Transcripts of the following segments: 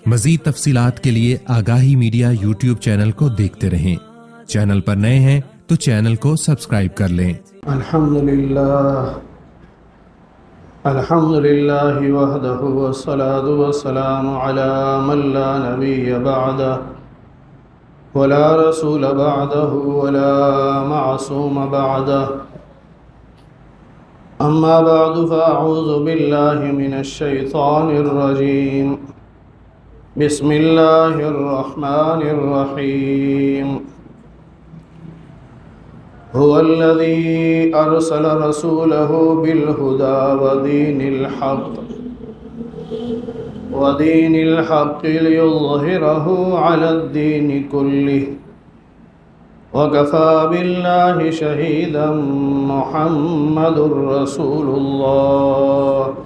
مزید تفصیلات کے لیے آگاہی میڈیا یوٹیوب چینل کو دیکھتے رہیں۔ چینل پر نئے ہیں تو چینل کو سبسکرائب کر لیں۔ الحمد لله وحده والصلاة والسلام على من لا نبي بعده ولا رسول بعده ولا معصوم بعده، أما بعد فأعوذ بالله من الشيطان الرجيم. بسم الله الرحمن الرحيم. هو الذي أرسل رسوله بالهدى ودين الحق ليظهره على الدين كله، وكفى بالله شهيدا. محمد رسول الله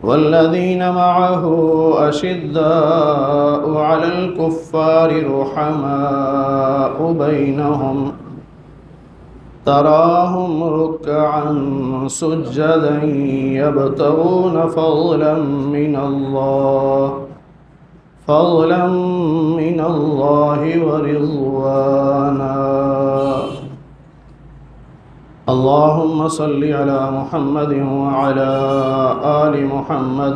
والذين معه أشداء على الكفار رحماء بينهم، تراهم ركعا سجدا يبتغون فضلا من الله ورضوانا. اللهم صل على محمد وعلى آل محمد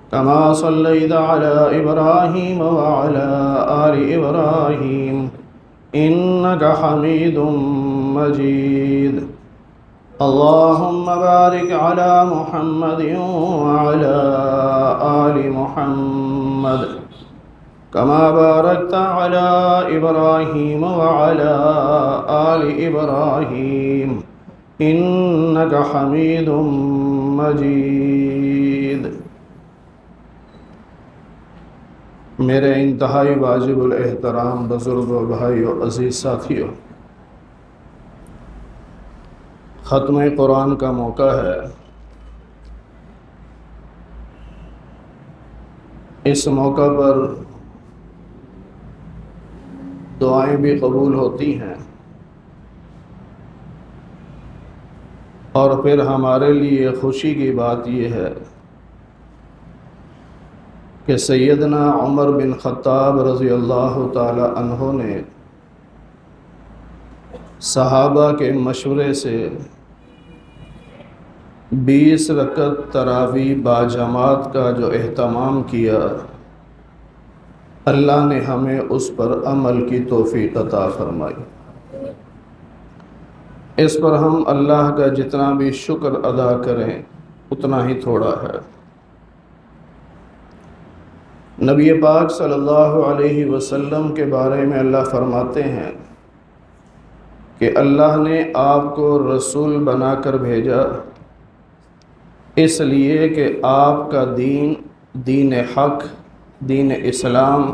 كما صليت على إبراهيم وعلى آل إبراهيم إنك حميد مجيد. اللهم بارك على محمد وعلى آل محمد كما باركت على إبراهيم وعلى آل إبراهيم إنك حميد مجيد. میرے انتہائی واجب الاحترام بزرگ و بھائیو، عزیز ساتھیو، ختم قرآن کا موقع ہے۔ اس موقع پر دعائیں بھی قبول ہوتی ہیں، اور پھر ہمارے لیے خوشی کی بات یہ ہے کہ سیدنا عمر بن خطاب رضی اللہ تعالی عنہ نے صحابہ کے مشورے سے 20 رکعت تراویح باجماعت کا جو اہتمام کیا، اللہ نے ہمیں اس پر عمل کی توفیق عطا فرمائی۔ اس پر ہم اللہ کا جتنا بھی شکر ادا کریں اتنا ہی تھوڑا ہے۔ نبی پاک صلی اللہ علیہ وسلم کے بارے میں اللہ فرماتے ہیں کہ اللہ نے آپ کو رسول بنا کر بھیجا اس لیے کہ آپ کا دین حق، دین اسلام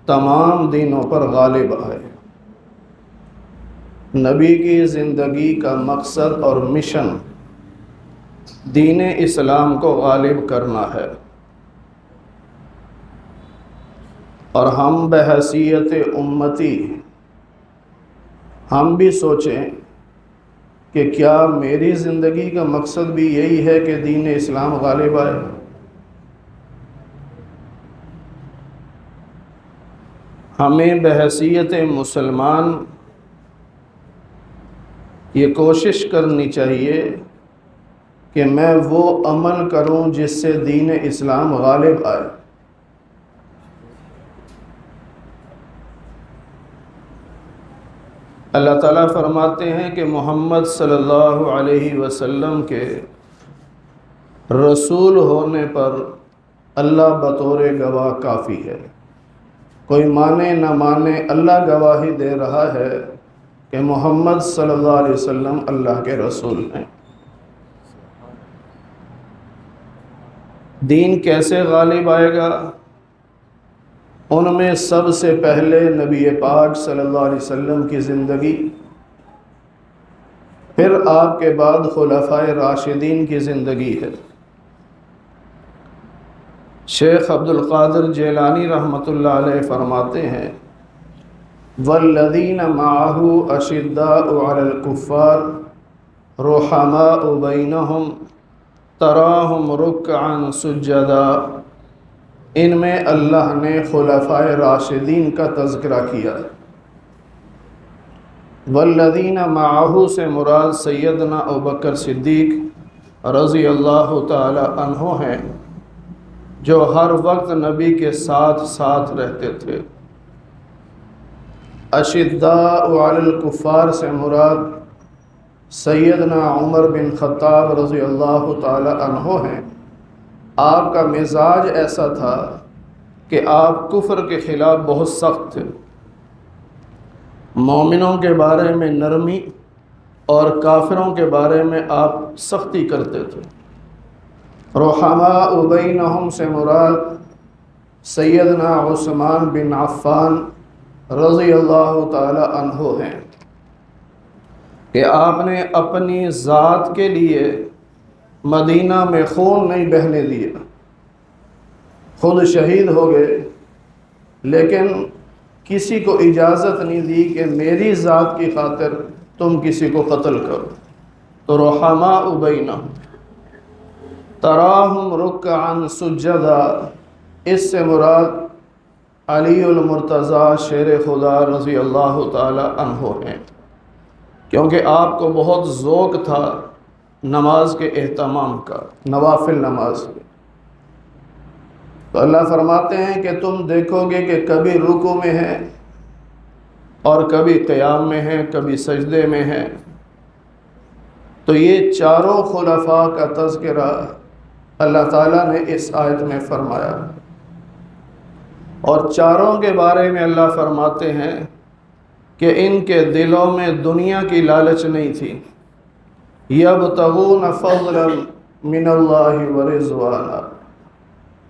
تمام دینوں پر غالب آئے۔ نبی کی زندگی کا مقصد اور مشن دین اسلام کو غالب کرنا ہے، اور ہم بحیثیت امتی ہم بھی سوچیں کہ کیا میری زندگی کا مقصد بھی یہی ہے کہ دین اسلام غالب آئے؟ ہمیں بحیثیت مسلمان یہ کوشش کرنی چاہیے کہ میں وہ عمل کروں جس سے دین اسلام غالب آئے۔ اللہ تعالیٰ فرماتے ہیں کہ محمد صلی اللہ علیہ وسلم کے رسول ہونے پر اللہ بطور گواہ کافی ہے۔ کوئی مانے نہ مانے، اللہ گواہی دے رہا ہے کہ محمد صلی اللہ علیہ وسلم اللہ کے رسول ہیں۔ دین کیسے غالب آئے گا؟ ان میں سب سے پہلے نبی پاک صلی اللہ علیہ وسلم کی زندگی، پھر آپ کے بعد خلفائے راشدین کی زندگی ہے۔ شیخ عبد القادر جیلانی رحمۃ اللہ علیہ فرماتے ہیں والذین معہ اشداء علی الکفار رحماء بینہم تراہم رکعا سجدا ان میں اللہ نے خلفائے راشدین کا تذکرہ کیا۔ والذین معہ سے مراد سیدنا ابوبکر صدیق رضی اللہ تعالی عنہ ہیں، جو ہر وقت نبی کے ساتھ ساتھ رہتے تھے۔ اشداء علی الکفار سے مراد سیدنا عمر بن خطاب رضی اللہ تعالی عنہ ہیں۔ آپ کا مزاج ایسا تھا کہ آپ کفر کے خلاف بہت سخت تھے، مومنوں کے بارے میں نرمی اور کافروں کے بارے میں آپ سختی کرتے تھے۔ رحماء بینہم سے مراد سیدنا عثمان بن عفان رضی اللہ تعالی عنہ ہیں کہ آپ نے اپنی ذات کے لیے مدینہ میں خون نہیں بہنے دیا، خود شہید ہو گئے، لیکن کسی کو اجازت نہیں دی کہ میری ذات کی خاطر تم کسی کو قتل کرو۔ تو رحماء بینہم، تراہم رکعا سجدا، اس سے مراد علی المرتضیٰ شیر خدا رضی اللہ تعالی عنہ ہیں، کیونکہ آپ کو بہت ذوق تھا نماز کے اہتمام کا، نوافل نماز کے۔ تو اللہ فرماتے ہیں کہ تم دیکھو گے کہ کبھی رکوع میں ہیں اور کبھی قیام میں ہیں، کبھی سجدے میں ہیں۔ تو یہ چاروں خلفاء کا تذکرہ اللہ تعالیٰ نے اس آیت میں فرمایا، اور چاروں کے بارے میں اللہ فرماتے ہیں کہ ان کے دلوں میں دنیا کی لالچ نہیں تھی۔ یبتغون فضلا من اللہ ورضوانا،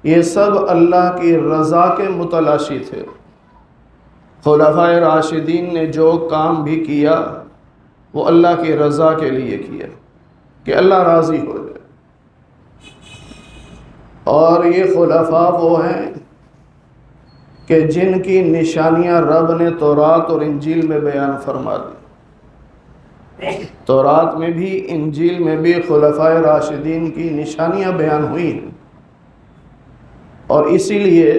یہ سب اللہ کی رضا کے متلاشی تھے۔ خلفائے راشدین نے جو کام بھی کیا وہ اللہ کی رضا کے لیے کیا کہ اللہ راضی ہو جائے۔ اور یہ خلفاء وہ ہیں کہ جن کی نشانیاں رب نے تورات اور انجیل میں بیان فرما دی۔ تورات میں بھی انجیل میں بھی خلفائے راشدین کی نشانیاں بیان ہوئی ہیں، اور اسی لیے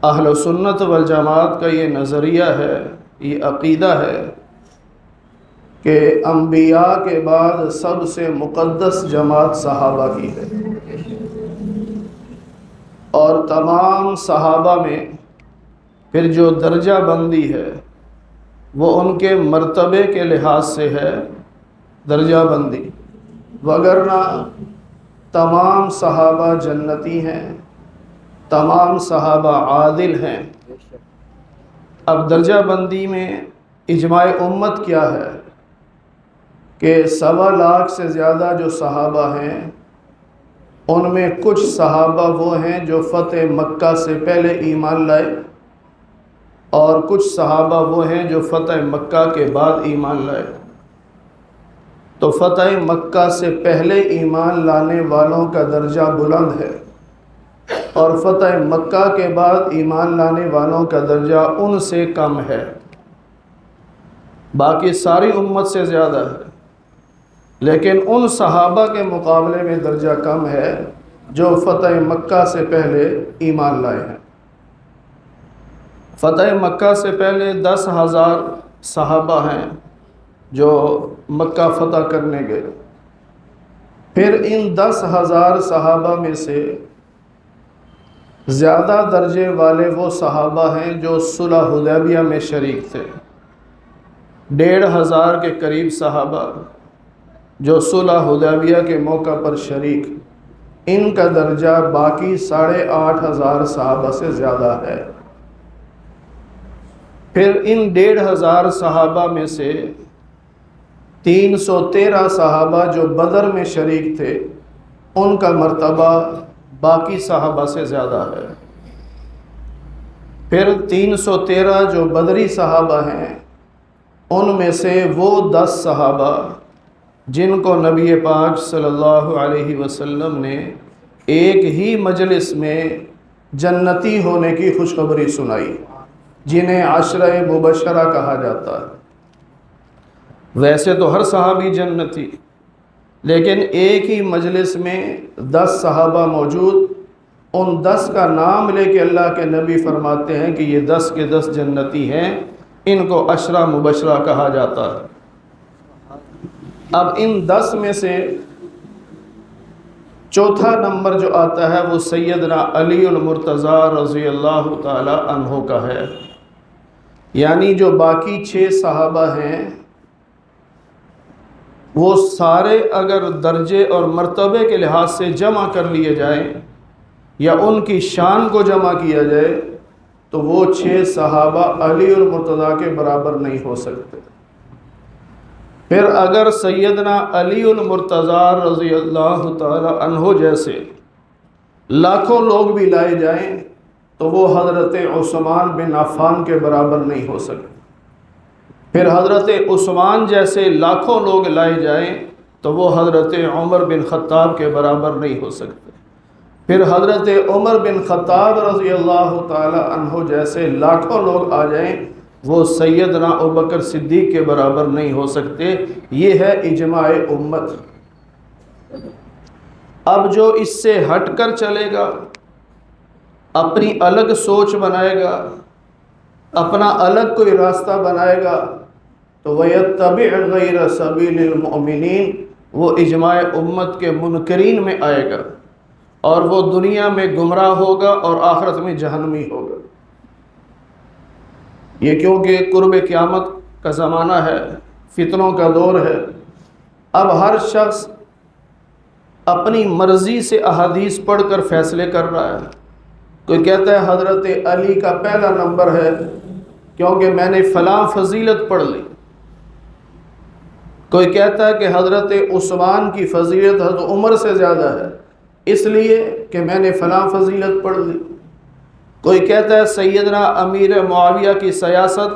اہل سنت والجماعت کا یہ نظریہ ہے، یہ عقیدہ ہے کہ انبیاء کے بعد سب سے مقدس جماعت صحابہ کی ہے، اور تمام صحابہ میں پھر جو درجہ بندی ہے وہ ان کے مرتبے کے لحاظ سے ہے درجہ بندی، وگرنہ تمام صحابہ جنتی ہیں، تمام صحابہ عادل ہیں۔ اب درجہ بندی میں اجماع امت کیا ہے کہ 1.25 لاکھ سے زیادہ جو صحابہ ہیں ان میں کچھ صحابہ وہ ہیں جو فتح مکہ سے پہلے ایمان لائے، اور کچھ صحابہ وہ ہیں جو فتح مکہ کے بعد ایمان لائے۔ تو فتح مکہ سے پہلے ایمان لانے والوں کا درجہ بلند ہے، اور فتح مکہ کے بعد ایمان لانے والوں کا درجہ ان سے کم ہے، باقی ساری امت سے زیادہ ہے، لیکن ان صحابہ کے مقابلے میں درجہ کم ہے جو فتح مکہ سے پہلے ایمان لائے ہیں۔ فتح مکہ سے پہلے 10,000 صحابہ ہیں جو مکہ فتح کرنے گئے۔ پھر ان 10,000 صحابہ میں سے زیادہ درجے والے وہ صحابہ ہیں جو صلح حدیبیہ میں شریک تھے، 1,500 کے قریب صحابہ جو صلح حدیبیہ کے موقع پر شریک، ان کا درجہ باقی 8,500 صحابہ سے زیادہ ہے۔ پھر ان 1,500 صحابہ میں سے 313 صحابہ جو بدر میں شریک تھے، ان کا مرتبہ باقی صحابہ سے زیادہ ہے۔ پھر 313 جو بدری صحابہ ہیں ان میں سے وہ 10 صحابہ جن کو نبی پاک صلی اللہ علیہ وسلم نے ایک ہی مجلس میں جنتی ہونے کی خوشخبری سنائی، جنہیں عشرہ مبشرہ کہا جاتا ہے۔ ویسے تو ہر صحابی جنتی، لیکن ایک ہی مجلس میں 10 صحابہ موجود ان 10 کا نام لے کے اللہ کے نبی فرماتے ہیں کہ یہ 10 کے 10 جنتی ہیں، ان کو عشرہ مبشرہ کہا جاتا ہے۔ اب ان 10 میں سے چوتھا نمبر جو آتا ہے وہ سیدنا علی المرتضیٰ رضی اللہ تعالی عنہ کا ہے، یعنی جو باقی 6 صحابہ ہیں وہ سارے اگر درجے اور مرتبے کے لحاظ سے جمع کر لیے جائیں یا ان کی شان کو جمع کیا جائے تو وہ 6 صحابہ علی المرتضیٰ کے برابر نہیں ہو سکتے۔ پھر اگر سیدنا علی المرتضیٰ رضی اللہ تعالی عنہ جیسے لاکھوں لوگ بھی لائے جائیں تو وہ حضرت عثمان بن عفان کے برابر نہیں ہو سکتے۔ پھر حضرت عثمان جیسے لاکھوں لوگ لائے جائیں تو وہ حضرت عمر بن خطاب کے برابر نہیں ہو سکتے۔ پھر حضرت عمر بن خطاب رضی اللہ تعالی عنہ جیسے لاکھوں لوگ آ جائیں وہ سیدنا ابوبکر صدیق کے برابر نہیں ہو سکتے۔ یہ ہے اجماع امت۔ اب جو اس سے ہٹ کر چلے گا، اپنی الگ سوچ بنائے گا، اپنا الگ کوئی راستہ بنائے گا تو وَيَتَّبِعْ غَيْرَ سَبِيلِ الْمُؤْمِنِينَ، وہ اجماع امت کے منکرین میں آئے گا اور وہ دنیا میں گمراہ ہوگا اور آخرت میں جہنمی ہوگا۔ یہ کیونکہ قرب قیامت کا زمانہ ہے، فتنوں کا دور ہے۔ اب ہر شخص اپنی مرضی سے احادیث پڑھ کر فیصلے کر رہا ہے۔ کوئی کہتا ہے حضرت علی کا پہلا نمبر ہے کیونکہ میں نے فلاں فضیلت پڑھ لی۔ کوئی کہتا ہے کہ حضرت عثمان کی فضیلت حضرت عمر سے زیادہ ہے اس لیے کہ میں نے فلاں فضیلت پڑھ لی۔ کوئی کہتا ہے سیدنا امیر معاویہ کی سیاست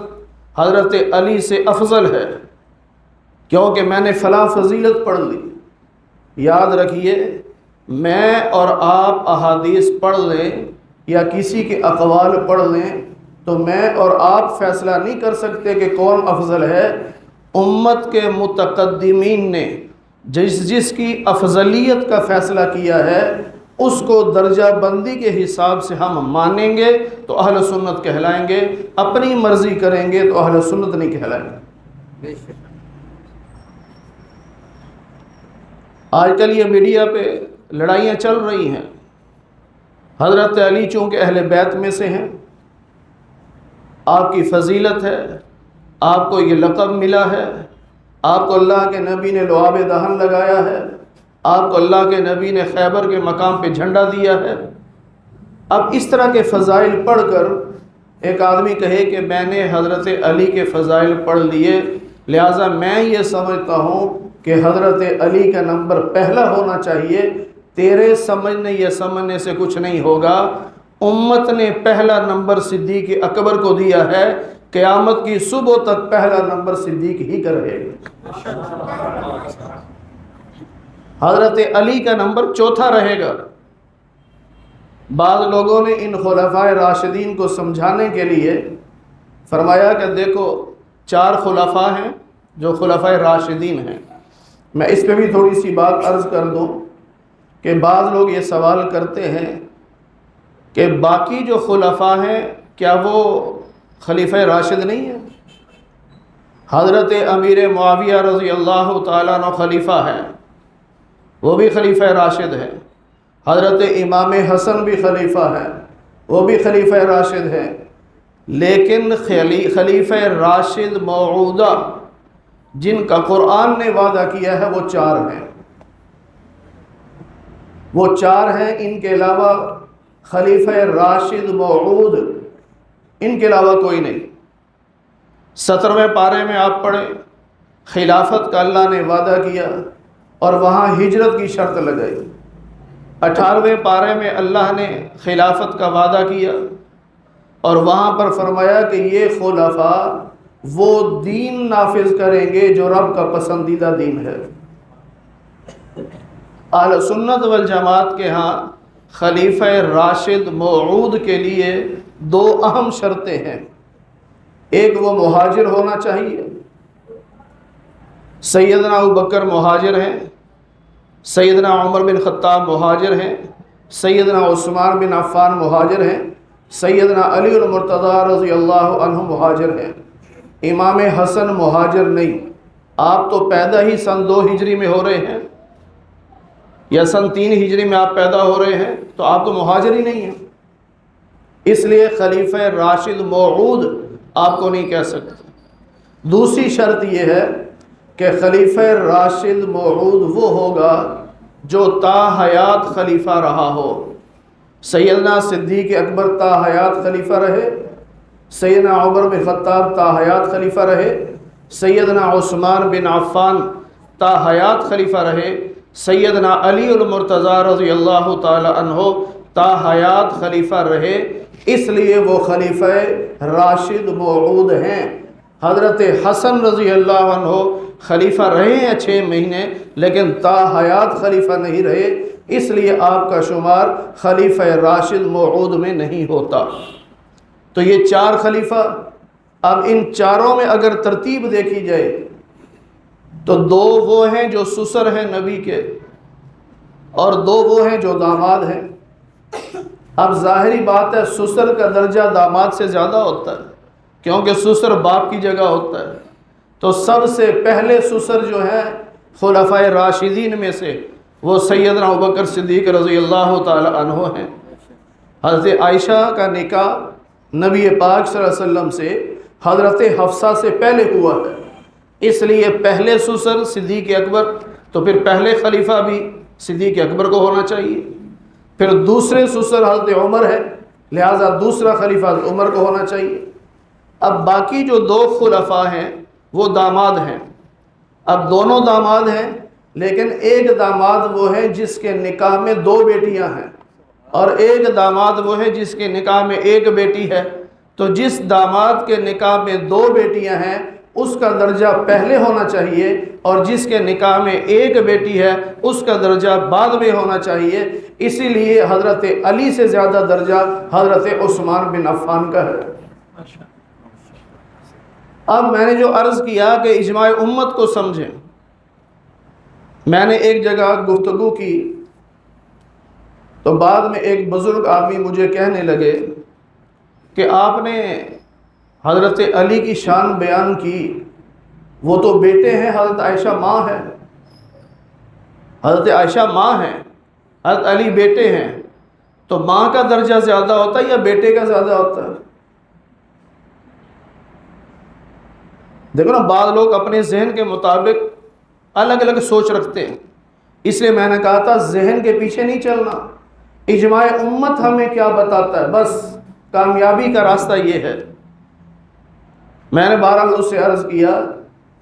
حضرت علی سے افضل ہے کیونکہ میں نے فلاں فضیلت پڑھ لی۔ یاد رکھیے، میں اور آپ احادیث پڑھ لیں یا کسی کے اقوال پڑھ لیں تو میں اور آپ فیصلہ نہیں کر سکتے کہ کون افضل ہے۔ امت کے متقدمین نے جس کی افضلیت کا فیصلہ کیا ہے اس کو درجہ بندی کے حساب سے ہم مانیں گے تو اہل سنت کہلائیں گے، اپنی مرضی کریں گے تو اہل سنت نہیں کہلائیں گے۔ آج کل یہ میڈیا پہ لڑائیاں چل رہی ہیں، حضرت علی چونکہ اہل بیت میں سے ہیں، آپ کی فضیلت ہے، آپ کو یہ لقب ملا ہے، آپ کو اللہ کے نبی نے لعاب دہن لگایا ہے، آپ کو اللہ کے نبی نے خیبر کے مقام پہ جھنڈا دیا ہے۔ اب اس طرح کے فضائل پڑھ کر ایک آدمی کہے کہ میں نے حضرت علی کے فضائل پڑھ لیے لہٰذا میں یہ سمجھتا ہوں کہ حضرت علی کا نمبر پہلا ہونا چاہیے، تیرے سمجھنے سے کچھ نہیں ہوگا۔ امت نے پہلا نمبر صدیق اکبر کو دیا ہے، قیامت کی صبح تک پہلا نمبر صدیق ہی کا رہے گا۔ حضرت علی کا نمبر چوتھا رہے گا۔ بعض لوگوں نے ان خلفائے راشدین کو سمجھانے کے لیے فرمایا کہ دیکھو 4 خلفاء ہیں جو خلفائے راشدین ہیں۔ میں اس پہ بھی تھوڑی سی بات عرض کر دوں کہ بعض لوگ یہ سوال کرتے ہیں کہ باقی جو خلفاء ہیں کیا وہ خلیفہ راشد نہیں ہیں؟ حضرت امیر معاویہ رضی اللہ تعالیٰ عنہ خلیفہ ہیں، وہ بھی خلیفہ راشد ہیں۔ حضرت امام حسن بھی خلیفہ ہیں، وہ بھی خلیفہ راشد ہیں۔ لیکن خلیفہ راشد موعودہ جن کا قرآن نے وعدہ کیا ہے وہ 4 ہیں، وہ 4 ہیں۔ ان کے علاوہ خلیفہ راشد موعود ان کے علاوہ کوئی نہیں۔ 17ویں پارے میں آپ پڑھیں، خلافت کا اللہ نے وعدہ کیا اور وہاں ہجرت کی شرط لگائی۔ 18ویں پارے میں اللہ نے خلافت کا وعدہ کیا اور وہاں پر فرمایا کہ یہ خلفاء وہ دین نافذ کریں گے جو رب کا پسندیدہ دین ہے۔ اہل سنت والجماعت کے ہاں خلیفہ راشد موعود کے لیے 2 اہم شرطیں ہیں۔ ایک وہ مہاجر ہونا چاہیے، سیدنا ابوبکر مہاجر ہیں، سیدنا عمر بن خطاب مہاجر ہیں، سیدنا عثمان بن عفان مہاجر ہیں، سیدنا علی المرتضیٰ رضی اللہ عنہ مہاجر ہیں، امام حسن مہاجر نہیں۔ آپ تو پیدا ہی سن 2 ہجری میں ہو رہے ہیں یا سن 3 ہجری میں آپ پیدا ہو رہے ہیں، تو آپ تو مہاجر ہی نہیں ہیں، اس لیے خلیفہ راشد موعود آپ کو نہیں کہہ سکتے۔ دوسری شرط یہ ہے کہ خلیفہ راشد موعود وہ ہوگا جو تا حیات خلیفہ رہا ہو۔ سیدنا صدیق اکبر تا حیات خلیفہ رہے، سیدنا عمر بن خطاب تا حیات خلیفہ رہے، سیدنا عثمان بن عفان تا حیات خلیفہ رہے، سیدنا علی المرتضیٰ رضی اللہ تعالی عنہ تا حیات خلیفہ رہے، اس لیے وہ خلیفہ راشد موعود ہیں۔ حضرت حسن رضی اللہ عنہ خلیفہ رہے ہیں 6 مہینے، لیکن تا حیات خلیفہ نہیں رہے، اس لیے آپ کا شمار خلیفہ راشد موعود میں نہیں ہوتا۔ تو یہ 4 خلیفہ، اب ان چاروں میں اگر ترتیب دیکھی جائے تو 2 وہ ہیں جو سسر ہیں نبی کے، اور 2 وہ ہیں جو داماد ہیں۔ اب ظاہری بات ہے سسر کا درجہ داماد سے زیادہ ہوتا ہے، کیونکہ سسر باپ کی جگہ ہوتا ہے۔ تو سب سے پہلے سسر جو ہیں خلفائے راشدین میں سے وہ سیدنا ابوبکر صدیق رضی اللہ تعالی عنہ ہیں۔ حضرت عائشہ کا نکاح نبی پاک صلی اللہ علیہ وسلم سے حضرت حفصہ سے پہلے ہوا ہے، اس لیے پہلے سسر صدیق اکبر، تو پھر پہلے خلیفہ بھی صدیق اکبر کو ہونا چاہیے، پھر دوسرے سسر حضرت عمر ہے، لہٰذا دوسرا خلیفہ حضرت عمر کو ہونا چاہیے۔ اب باقی جو 2 خلفاء ہیں وہ داماد ہیں۔ اب دونوں داماد ہیں، لیکن ایک داماد وہ ہے جس کے نکاح میں 2 بیٹیاں ہیں، اور ایک داماد وہ ہے جس کے نکاح میں 1 بیٹی ہے۔ تو جس داماد کے نکاح میں 2 بیٹیاں ہیں اس کا درجہ پہلے ہونا چاہیے، اور جس کے نکاح میں 1 بیٹی ہے اس کا درجہ بعد میں ہونا چاہیے۔ اسی لیے حضرت علی سے زیادہ درجہ حضرت عثمان بن عفان کا ہے۔ اب میں نے جو عرض کیا کہ اجماع امت کو سمجھیں، میں نے ایک جگہ گفتگو کی تو بعد میں ایک بزرگ آدمی مجھے کہنے لگے کہ آپ نے حضرت علی کی شان بیان کی، وہ تو بیٹے ہیں، حضرت عائشہ ماں ہے، حضرت عائشہ ماں ہیں، حضرت علی بیٹے ہیں، تو ماں کا درجہ زیادہ ہوتا ہے یا بیٹے کا زیادہ ہوتا ہے؟ دیکھو نا، بعض لوگ اپنے ذہن کے مطابق الگ الگ سوچ رکھتے ہیں، اس لیے میں نے کہا تھا ذہن کے پیچھے نہیں چلنا، اجماع امت ہمیں کیا بتاتا ہے، بس کامیابی کا راستہ یہ ہے۔ میں نے بہرحال اس سے عرض کیا،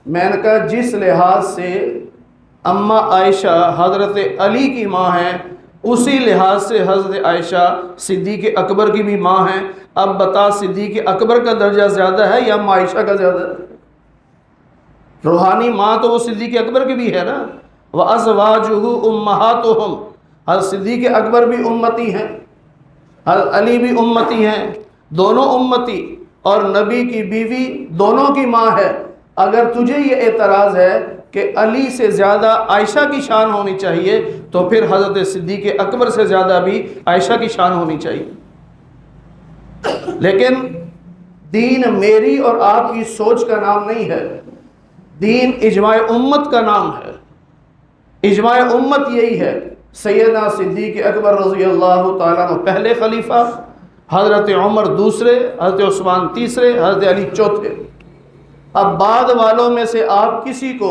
میں نے کہا جس لحاظ سے اماں عائشہ حضرت علی کی ماں ہیں، اسی لحاظ سے حضرت عائشہ صدیق اکبر کی بھی ماں ہیں۔ اب بتا صدیق اکبر کا درجہ زیادہ ہے یا اماں عائشہ کا زیادہ ہے؟ روحانی ماں تو وہ صدیق اکبر کی بھی ہے نا، وَأَزْوَاجُهُ أُمَّهَاتُهُمْ، حضرت صدیق اکبر بھی امتی ہیں، حضرت علی بھی امتی ہیں، دونوں امتی، اور نبی کی بیوی دونوں کی ماں ہے۔ اگر تجھے یہ اعتراض ہے کہ علی سے زیادہ عائشہ کی شان ہونی چاہیے، تو پھر حضرت صدیق اکبر سے زیادہ بھی عائشہ کی شان ہونی چاہیے۔ لیکن دین میری اور آپ کی سوچ کا نام نہیں ہے، دین اجماع امت کا نام ہے۔ اجماع امت یہی ہے، سیدنا صدیق اکبر رضی اللہ تعالیٰ عنہ پہلے خلیفہ، حضرت عمر دوسرے، حضرت عثمان تیسرے، حضرت علی چوتھے۔ اب بعد والوں میں سے آپ کسی کو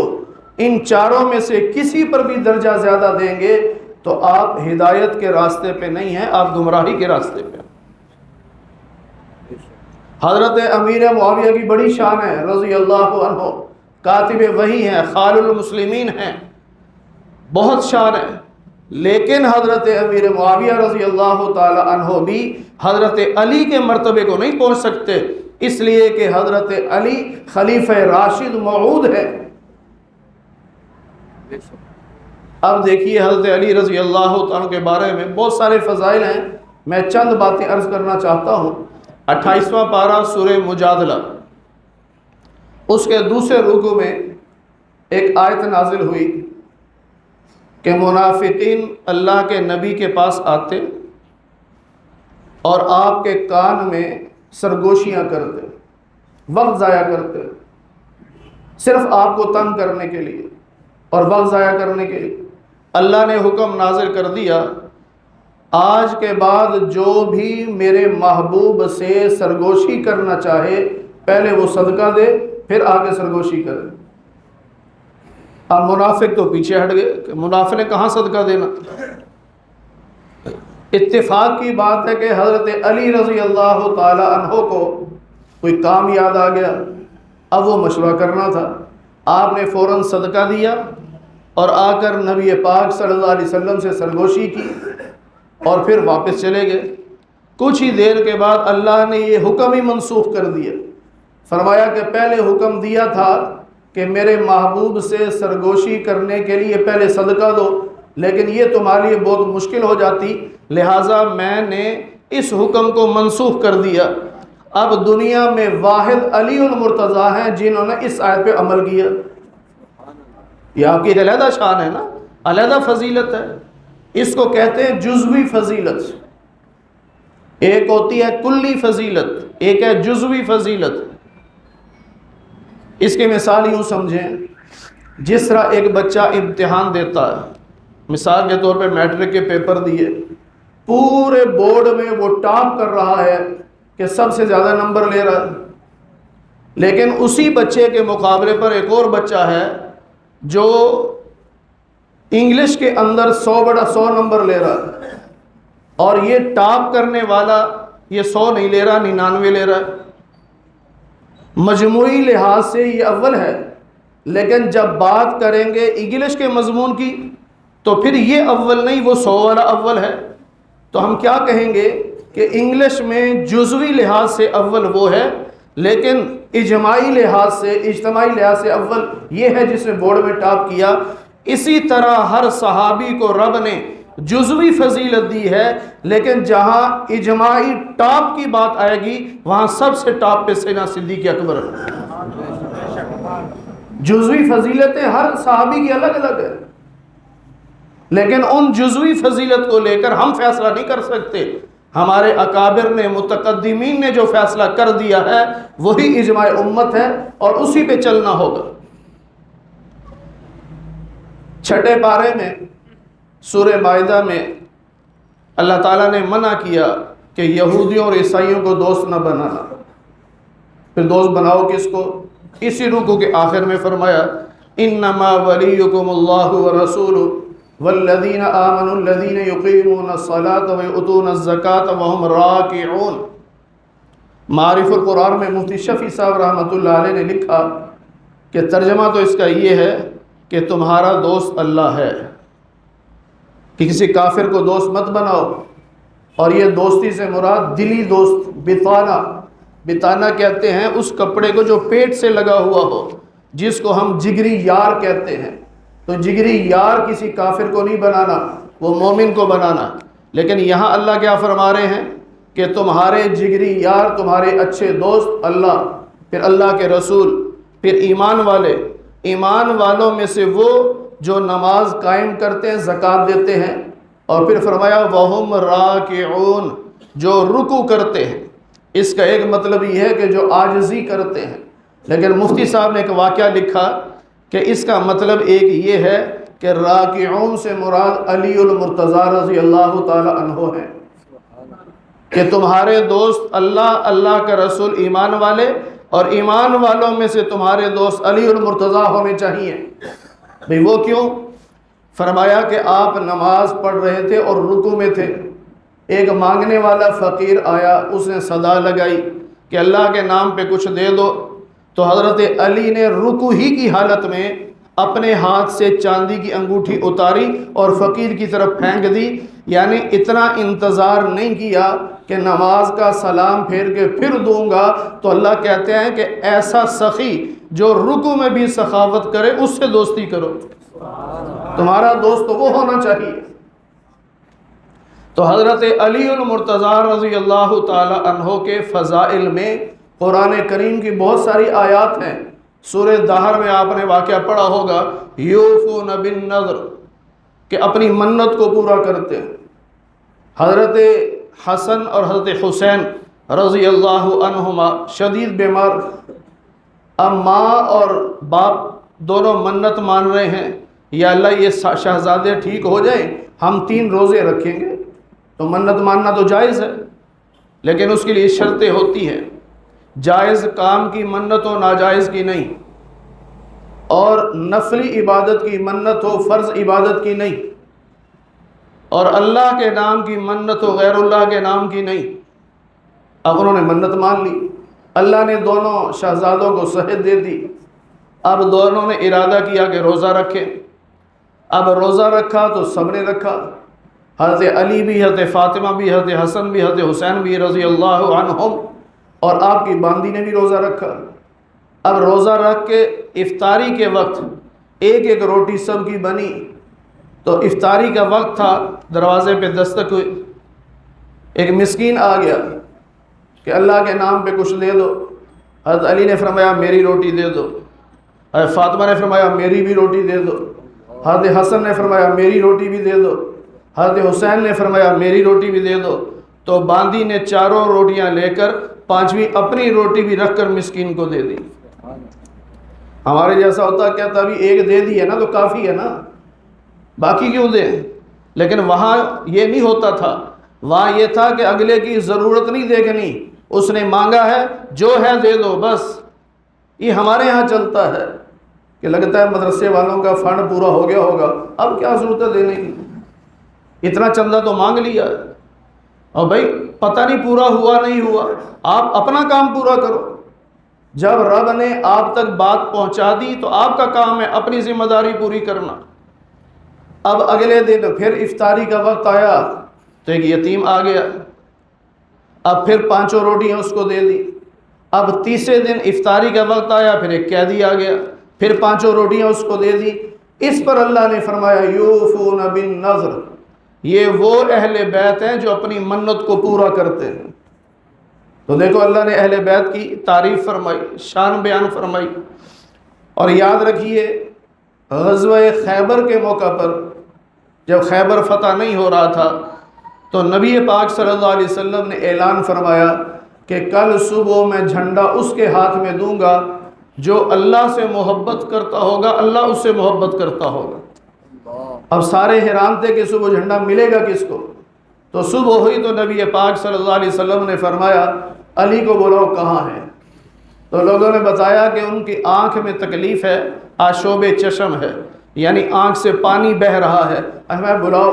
ان چاروں میں سے کسی پر بھی درجہ زیادہ دیں گے تو آپ ہدایت کے راستے پہ نہیں ہیں، آپ گمراہی کے راستے پہ ہیں۔ حضرت امیر معاویہ کی بڑی شان ہے رضی اللہ عنہ، کاتب وحی ہیں، خال المسلمین ہیں، بہت شان ہے، لیکن حضرت امیر معاویہ رضی اللہ تعالی عنہ بھی حضرت علی کے مرتبے کو نہیں پہنچ سکتے، اس لیے کہ حضرت علی خلیفہ راشد موعود ہے۔ اب دیکھیے حضرت علی رضی اللہ تعالیٰ کے بارے میں بہت سارے فضائل ہیں، میں چند باتیں عرض کرنا چاہتا ہوں۔ 28واں پارہ سورہ مجادلہ، اس کے دوسرے رکوع میں ایک آیت نازل ہوئی، کہ منافقین اللہ کے نبی کے پاس آتے اور آپ کے کان میں سرگوشیاں کرتے، وقت ضائع کرتے، صرف آپ کو تنگ کرنے کے لیے اور وقت ضائع کرنے کے لیے۔ اللہ نے حکم نازل کر دیا، آج کے بعد جو بھی میرے محبوب سے سرگوشی کرنا چاہے پہلے وہ صدقہ دے، پھر آگے سرگوشی کرے۔ اب منافق تو پیچھے ہٹ گئے کہ منافق نے کہاں صدقہ دینا۔ اتفاق کی بات ہے کہ حضرت علی رضی اللہ تعالی عنہ کو کوئی کام یاد آ گیا، اب وہ مشورہ کرنا تھا۔ آپ نے فوراً صدقہ دیا اور آ کر نبی پاک صلی اللہ علیہ وسلم سے سرگوشی کی اور پھر واپس چلے گئے۔ کچھ ہی دیر کے بعد اللہ نے یہ حکم ہی منسوخ کر دیا، فرمایا کہ پہلے حکم دیا تھا کہ میرے محبوب سے سرگوشی کرنے کے لیے پہلے صدقہ دو، لیکن یہ تمہارے لیے بہت مشکل ہو جاتی، لہٰذا میں نے اس حکم کو منسوخ کر دیا۔ اب دنیا میں واحد علی المرتضیٰ ہیں جنہوں نے اس آیت پہ عمل کیا۔ یہ آپ کی علیحدہ شان ہے نا، علیحدہ فضیلت ہے، اس کو کہتے ہیں جزوی فضیلت۔ ایک ہوتی ہے کلی فضیلت، ایک ہے جزوی فضیلت۔ اس کی مثال یوں سمجھیں، جس طرح ایک بچہ امتحان دیتا ہے، مثال کے طور پہ میٹرک کے پیپر دیے، پورے بورڈ میں وہ ٹاپ کر رہا ہے کہ سب سے زیادہ نمبر لے رہا ہے، لیکن اسی بچے کے مقابلے پر ایک اور بچہ ہے جو انگلش کے اندر 100/100 نمبر لے رہا ہے، اور یہ ٹاپ کرنے والا یہ 100 نہیں لے رہا، 99 لے رہا ہے۔ مجموعی لحاظ سے یہ اول ہے، لیکن جب بات کریں گے انگلش کے مضمون کی تو پھر یہ اول نہیں، وہ 100 والا اول ہے۔ تو ہم کیا کہیں گے کہ انگلش میں جزوی لحاظ سے اول وہ ہے، لیکن اجتماعی لحاظ سے اول یہ ہے جس نے بورڈ میں ٹاپ کیا۔ اسی طرح ہر صحابی کو رب نے جزوی فضیلت دی ہے، لیکن جہاں اجماعی ٹاپ کی بات آئے گی وہاں سب سے ٹاپ پہ سیدنا صدیق اکبر ہے۔ جزوی فضیلتیں ہر صحابی کی الگ الگ ہے، لیکن ان جزوی فضیلت کو لے کر ہم فیصلہ نہیں کر سکتے۔ ہمارے اکابر نے، متقدمین نے جو فیصلہ کر دیا ہے وہی اجماع امت ہے اور اسی پہ چلنا ہوگا۔ 6 پارے میں سورہ مائدہ میں اللہ تعالیٰ نے منع کیا کہ یہودیوں اور عیسائیوں کو دوست نہ بنانا۔ پھر دوست بناؤ کس کو؟ اسی رکوع کے آخر میں فرمایا انما ولیکم اللہ ورسولہ والذین آمنوا الذین یقیمون الصلاة ویؤتون الزکاة وہم راکعون۔ معارف القرآن میں مفتی شفیع صاحب رحمۃ اللہ علیہ نے لکھا کہ ترجمہ تو اس کا یہ ہے کہ تمہارا دوست اللہ ہے، کہ کسی کافر کو دوست مت بناؤ، اور یہ دوستی سے مراد دلی دوست، بتانا کہتے ہیں اس کپڑے کو جو پیٹ سے لگا ہوا ہو، جس کو ہم جگری یار کہتے ہیں۔ تو جگری یار کسی کافر کو نہیں بنانا، وہ مومن کو بنانا۔ لیکن یہاں اللہ کیا فرما رہے ہیں کہ تمہارے جگری یار، تمہارے اچھے دوست اللہ، پھر اللہ کے رسول، پھر ایمان والے۔ ایمان والوں میں سے وہ جو نماز قائم کرتے ہیں، زکوٰۃ دیتے ہیں، اور پھر فرمایا وَهُمْ رَاكِعُونَ، جو رکوع کرتے ہیں۔ اس کا ایک مطلب یہ ہے کہ جو عاجزی کرتے ہیں، لیکن مفتی صاحب نے ایک واقعہ لکھا کہ اس کا مطلب ایک یہ ہے کہ راکعون سے مراد علی المرتضیٰ رضی اللہ تعالی عنہ ہیں، کہ تمہارے دوست اللہ، اللہ کا رسول، ایمان والے، اور ایمان والوں میں سے تمہارے دوست علی المرتضیٰ ہونے چاہیے۔ بھئی وہ کیوں؟ فرمایا کہ آپ نماز پڑھ رہے تھے اور رکوع میں تھے، ایک مانگنے والا فقیر آیا، اس نے صدا لگائی کہ اللہ کے نام پہ کچھ دے دو، تو حضرت علی نے رکوع ہی کی حالت میں اپنے ہاتھ سے چاندی کی انگوٹھی اتاری اور فقیر کی طرف پھینک دی، یعنی اتنا انتظار نہیں کیا کہ نماز کا سلام پھیر کے پھر دوں گا۔ تو اللہ کہتے ہیں کہ ایسا سخی جو رکوع میں بھی سخاوت کرے اس سے دوستی کرو، تمہارا دوست تو وہ ہونا چاہیے۔ تو حضرت علی المرتضیٰ رضی اللہ تعالی عنہ کے فضائل میں قرآن کریم کی بہت ساری آیات ہیں۔ سورہ دہر میں آپ نے واقعہ پڑھا ہوگا، یوفون بالنذر، کہ اپنی منت کو پورا کرتے ہیں۔ حضرت حسن اور حضرت حسین رضی اللہ عنہما شدید بیمار، اب ماں اور باپ دونوں منت مان رہے ہیں، یا اللہ یہ شہزادے ٹھیک ہو جائیں ہم 3 روزے رکھیں گے۔ تو منت ماننا تو جائز ہے، لیکن اس کے لیے شرطیں ہوتی ہیں، جائز کام کی منت ہو، ناجائز کی نہیں، اور نفلی عبادت کی منت ہو، فرض عبادت کی نہیں، اور اللہ کے نام کی منت ہو، غیر اللہ کے نام کی نہیں۔ اب انہوں نے منت مان لی، اللہ نے دونوں شہزادوں کو صحت دے دی، اب دونوں نے ارادہ کیا کہ روزہ رکھیں۔ اب روزہ رکھا تو سب نے رکھا، حضرت علی بھی، حضرت فاطمہ بھی، حضرت حسن بھی، حضرت حسین بھی رضی اللہ عنہم، اور آپ کی باندی نے بھی روزہ رکھا۔ اب روزہ رکھ کے افطاری کے وقت ایک ایک روٹی سب کی بنی، تو افطاری کا وقت تھا، دروازے پہ دستک ہوئی، ایک مسکین آ گیا کہ اللہ کے نام پہ کچھ دے دو۔ حضرت علی نے فرمایا میری روٹی دے دو، حضرت فاطمہ نے فرمایا میری بھی روٹی دے دو، حضرت حسن نے فرمایا میری روٹی بھی دے دو، حضرت حسین نے فرمایا میری روٹی بھی دے دو۔ تو باندی نے 4 روٹیاں لے کر 5ویں اپنی روٹی بھی رکھ کر مسکین کو دے دی۔ ہمارے جیسا ہوتا کہتا ابھی ایک دے دی ہے نا تو کافی ہے نا، باقی کیوں دیں؟ لیکن وہاں یہ نہیں ہوتا تھا، وہاں یہ تھا کہ اگلے کی ضرورت نہیں دیکھنی، اس نے مانگا ہے جو ہے دے دو بس۔ یہ ہمارے ہاں چلتا ہے کہ لگتا ہے مدرسے والوں کا فنڈ پورا ہو گیا ہوگا، اب کیا ضرورت ہے دینے کی، اتنا چندہ تو مانگ لیا، اور بھائی پتہ نہیں پورا ہوا نہیں ہوا، آپ اپنا کام پورا کرو۔ جب رب نے آپ تک بات پہنچا دی تو آپ کا کام ہے اپنی ذمہ داری پوری کرنا۔ اب اگلے دن پھر افطاری کا وقت آیا تو ایک یتیم آ گیا، اب پھر 5 روٹیاں اس کو دے دی۔ اب تیسرے دن افطاری کا وقت آیا، پھر ایک قیدی آ گیا، پھر 5 روٹیاں اس کو دے دی۔ اس پر اللہ نے فرمایا یوفون بالنذر، یہ وہ اہل بیت ہیں جو اپنی منت کو پورا کرتے ہیں۔ تو دیکھو اللہ نے اہل بیت کی تعریف فرمائی، شان بیان فرمائی۔ اور یاد رکھیے غزوہ خیبر کے موقع پر جب خیبر فتح نہیں ہو رہا تھا تو نبی پاک صلی اللہ علیہ وسلم نے اعلان فرمایا کہ کل صبح میں جھنڈا اس کے ہاتھ میں دوں گا جو اللہ سے محبت کرتا ہوگا، اللہ اس سے محبت کرتا ہوگا۔ اب سارے حیران تھے کہ صبح جھنڈا ملے گا کس کو؟ تو صبح ہوئی تو نبی پاک صلی اللہ علیہ وسلم نے فرمایا علی کو بلاؤ کہاں ہے؟ تو لوگوں نے بتایا کہ ان کی آنکھ میں تکلیف ہے، آشوب چشم ہے، یعنی آنکھ سے پانی بہہ رہا ہے، ہمیں بلاؤ۔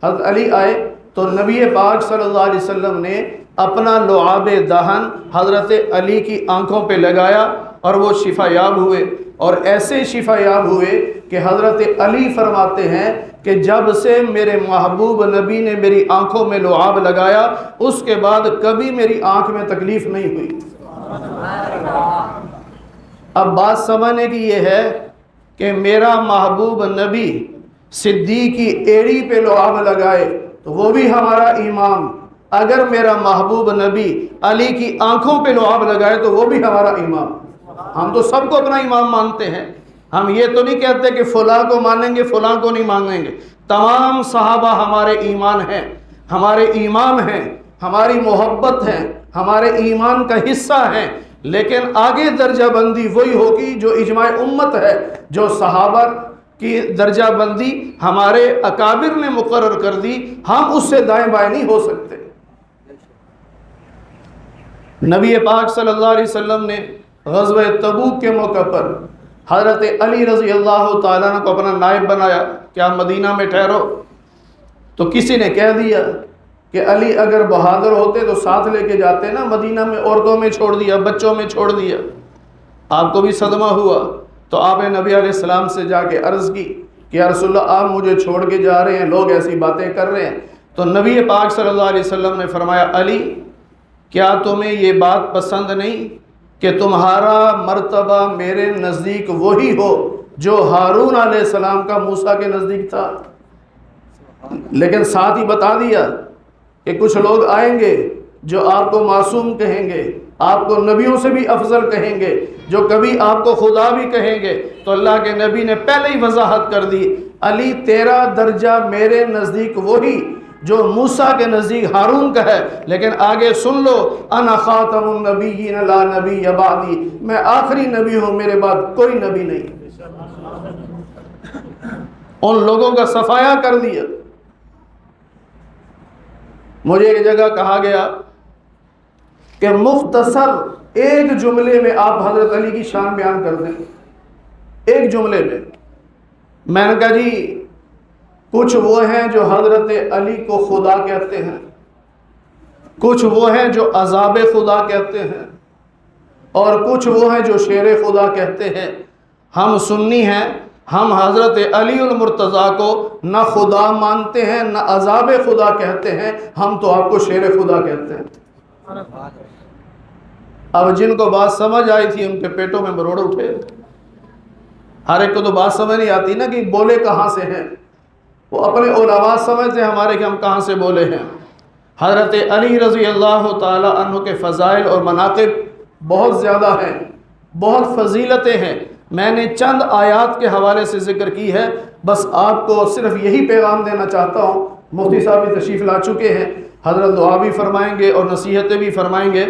حضرت علی آئے تو نبی پاک صلی اللہ علیہ وسلم نے اپنا لعاب دہن حضرت علی کی آنکھوں پہ لگایا اور وہ شفا یاب ہوئے، اور ایسے شفا یاب ہوئے کہ حضرت علی فرماتے ہیں کہ جب سے میرے محبوب نبی نے میری آنکھوں میں لعاب لگایا اس کے بعد کبھی میری آنکھ میں تکلیف نہیں ہوئی۔ اب بات سمجھنے کی یہ ہے کہ میرا محبوب نبی صدیق کی ایڑی پہ لعاب لگائے تو وہ بھی ہمارا امام، اگر میرا محبوب نبی علی کی آنکھوں پہ لعاب لگائے تو وہ بھی ہمارا امام۔ ہم تو سب کو اپنا امام مانتے ہیں، ہم یہ تو نہیں کہتے کہ فلاں کو مانیں گے فلاں کو نہیں مانیں گے۔ تمام صحابہ ہمارے ایمان ہیں، ہمارے امام ہیں، ہماری محبت ہیں، ہمارے ایمان کا حصہ ہیں، لیکن آگے درجہ بندی وہی ہوگی جو اجماع امت ہے، جو صحابہ کی درجہ بندی ہمارے اکابر نے مقرر کر دی، ہم اس سے دائیں بائیں نہیں ہو سکتے۔ نبی پاک صلی اللہ علیہ وسلم نے غزوہ تبوک کے موقع پر حضرت علی رضی اللہ تعالیٰ عنہ کو اپنا نائب بنایا کہ آپ مدینہ میں ٹھہرو، تو کسی نے کہہ دیا کہ علی اگر بہادر ہوتے تو ساتھ لے کے جاتے نا، مدینہ میں عورتوں میں چھوڑ دیا، بچوں میں چھوڑ دیا۔ آپ کو بھی صدمہ ہوا تو آپ نے نبی علیہ السلام سے جا کے عرض کی کہ یا رسول اللہ آپ مجھے چھوڑ کے جا رہے ہیں، لوگ ایسی باتیں کر رہے ہیں۔ تو نبی پاک صلی اللہ علیہ وسلم نے فرمایا علی کیا تمہیں یہ بات پسند نہیں کہ تمہارا مرتبہ میرے نزدیک وہی ہو جو ہارون علیہ السلام کا موسیٰ کے نزدیک تھا؟ لیکن ساتھ ہی بتا دیا کہ کچھ لوگ آئیں گے جو آپ کو معصوم کہیں گے، آپ کو نبیوں سے بھی افضل کہیں گے، جو کبھی آپ کو خدا بھی کہیں گے۔ تو اللہ کے نبی نے پہلے ہی وضاحت کر دی علی تیرا درجہ میرے نزدیک وہی جو موسیٰ کے نزدیک ہارون کا ہے، لیکن آگے سن لو، انا خاتم النبیین لا نبی بعدی، میں آخری نبی ہوں، میرے بعد کوئی نبی نہیں۔ ان لوگوں کا صفایا کر دیا۔ مجھے ایک جگہ کہا گیا کہ مختصر ایک جملے میں آپ حضرت علی کی شان بیان کر دیں، ایک جملے میں۔ میں نے کہا جی کچھ وہ ہیں جو حضرت علی کو خدا کہتے ہیں، کچھ وہ ہیں جو عذاب خدا کہتے ہیں، اور کچھ وہ ہیں جو شیر خدا کہتے ہیں۔ ہم سنی ہیں، ہم حضرت علی المرتضیٰ کو نہ خدا مانتے ہیں نہ عذاب خدا کہتے ہیں، ہم تو آپ کو شیر خدا کہتے ہیں۔ اب جن کو بات سمجھ آئی تھی ان کے پیٹوں میں مروڑ اٹھے۔ ہر ایک کو تو بات سمجھ نہیں آتی نا کہ بولے کہاں سے ہیں، وہ اپنے علماء سمجھتے ہیں ہمارے کہ ہم کہاں سے بولے ہیں۔ حضرت علی رضی اللہ تعالی عنہ کے فضائل اور مناقب بہت زیادہ ہیں، بہت فضیلتیں ہیں۔ میں نے چند آیات کے حوالے سے ذکر کی ہے، بس آپ کو صرف یہی پیغام دینا چاہتا ہوں۔ مفتی صاحب بھی تشریف لا چکے ہیں، حضرت دعا بھی فرمائیں گے اور نصیحتیں بھی فرمائیں گے۔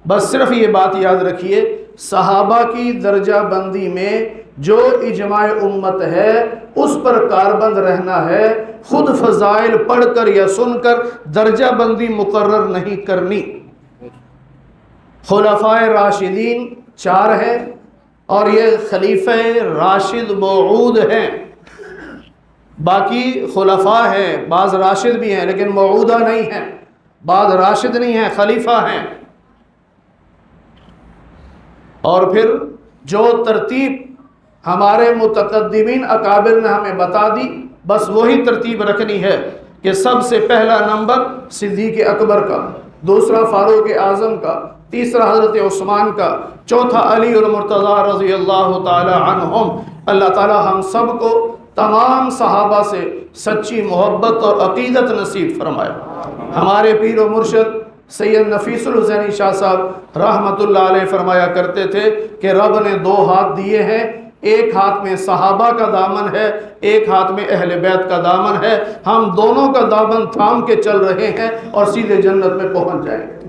بس صرف یہ بات یاد رکھیے، صحابہ کی درجہ بندی میں جو اجماع امت ہے اس پر کاربند رہنا ہے، خود فضائل پڑھ کر یا سن کر درجہ بندی مقرر نہیں کرنی۔ خلفائے راشدین 4 ہیں اور یہ خلیفہ راشد موعود ہیں، باقی خلفاء ہیں، بعض راشد بھی ہیں لیکن موعودہ نہیں ہیں، بعض راشد نہیں ہیں، خلیفہ ہیں۔ اور پھر جو ترتیب ہمارے متقدمین اکابر نے ہمیں بتا دی بس وہی ترتیب رکھنی ہے کہ سب سے پہلا نمبر صدیق اکبر کا، دوسرا فاروق اعظم کا، تیسرا حضرت عثمان کا، چوتھا علی المرتضیٰ رضی اللہ تعالی عنہم۔ اللہ تعالی ہم سب کو تمام صحابہ سے سچی محبت اور عقیدت نصیب فرمائے۔ ہمارے پیر و مرشد سید نفیس الحسینی شاہ صاحب رحمۃ اللہ علیہ فرمایا کرتے تھے کہ رب نے 2 ہاتھ دیے ہیں، ایک ہاتھ میں صحابہ کا دامن ہے، ایک ہاتھ میں اہل بیت کا دامن ہے، ہم دونوں کا دامن تھام کے چل رہے ہیں اور سیدھے جنت میں پہنچ جائیں گے۔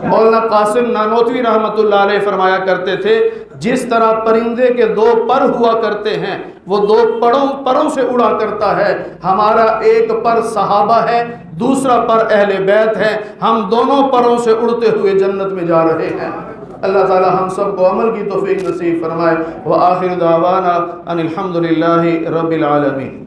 مولانا قاسم نانوتوی رحمۃ اللہ علیہ فرمایا کرتے تھے جس طرح پرندے کے 2 پر ہوا کرتے ہیں، وہ 2 پروں سے اڑا کرتا ہے، ہمارا ایک پر صحابہ ہے، دوسرا پر اہل بیت ہے، ہم دونوں پروں سے اڑتے ہوئے جنت میں جا رہے ہیں۔ اللہ تعالی ہم سب کو عمل کی توفیق نصیب فرمائے۔ وآخر دعوانا ان الحمد للہ رب العالمین۔